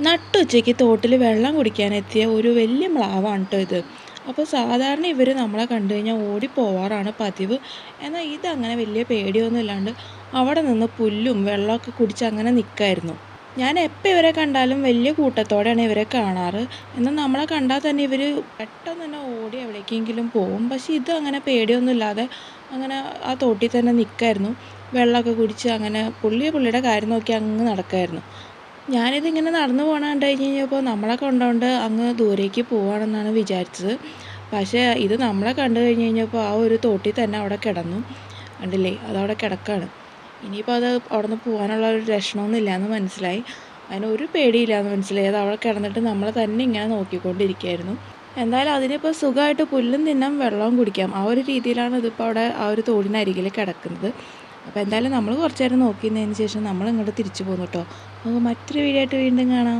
നട്ടുച്ചയ്ക്ക് തോട്ടിൽ വെള്ളം കുടിക്കാനെത്തിയ ഒരു വലിയ മ്ലാവാണ് കേട്ടോ ഇത്. അപ്പോൾ സാധാരണ ഇവർ നമ്മളെ കണ്ടു കഴിഞ്ഞാൽ ഓടിപ്പോവാറാണ് പതിവ്. എന്നാൽ ഇതങ്ങനെ വലിയ പേടിയൊന്നും ഇല്ലാണ്ട് അവിടെ നിന്ന് പുല്ലും വെള്ളമൊക്കെ കുടിച്ച് അങ്ങനെ നിൽക്കായിരുന്നു. ഞാൻ എപ്പോൾ ഇവരെ കണ്ടാലും വലിയ കൂട്ടത്തോടെയാണ് ഇവരെ കാണാറ്. എന്നാൽ നമ്മളെ കണ്ടാൽ തന്നെ ഇവർ പെട്ടെന്ന് തന്നെ ഓടി എവിടേക്കെങ്കിലും പോകും. പക്ഷേ ഇത് അങ്ങനെ പേടിയൊന്നും ഇല്ലാതെ അങ്ങനെ ആ തോട്ടിൽ തന്നെ നിൽക്കായിരുന്നു. വെള്ളമൊക്കെ കുടിച്ച് അങ്ങനെ പുള്ളിയുടെ കാര്യം നോക്കി അങ്ങ് നടക്കായിരുന്നു. ഞാനിതിങ്ങനെ നടന്നു പോകണ കണ്ടു കഴിഞ്ഞപ്പോൾ നമ്മളെ കൊണ്ടുകൊണ്ട് അങ്ങ് ദൂരേക്ക് പോവുകയാണെന്നാണ് വിചാരിച്ചത്. പക്ഷേ ഇത് നമ്മളെ കണ്ടു കഴിഞ്ഞ് കഴിഞ്ഞപ്പോൾ ആ ഒരു തോട്ടിൽ തന്നെ അവിടെ കിടന്നു. കണ്ടില്ലേ, അതവിടെ കിടക്കാണ്. ഇനിയിപ്പോൾ അത് അവിടെ നിന്ന് പോകാനുള്ള ഒരു ലക്ഷണമൊന്നും ഇല്ലയെന്ന് മനസ്സിലായി. അതിനൊരു പേടിയില്ലയെന്ന് മനസ്സിലായി. അത് അവിടെ കിടന്നിട്ട് നമ്മളെ തന്നെ ഇങ്ങനെ നോക്കിക്കൊണ്ടിരിക്കുകയായിരുന്നു. എന്തായാലും അതിനിപ്പോൾ സുഖമായിട്ട് പുല്ലും തിന്നാം വെള്ളവും കുടിക്കാം. ആ ഒരു രീതിയിലാണ് ഇതിപ്പോൾ അവിടെ ആ ഒരു തോടിനരികിൽ കിടക്കുന്നത്. അപ്പോൾ എന്തായാലും നമ്മൾ കുറച്ച് നേരം നോക്കിയതിന് ശേഷം നമ്മൾ ഇങ്ങോട്ട് തിരിച്ചു പോന്നു കേട്ടോ. നമുക്ക് മറ്റൊരു വീഡിയോ ആയിട്ട് വീണ്ടും കാണാം.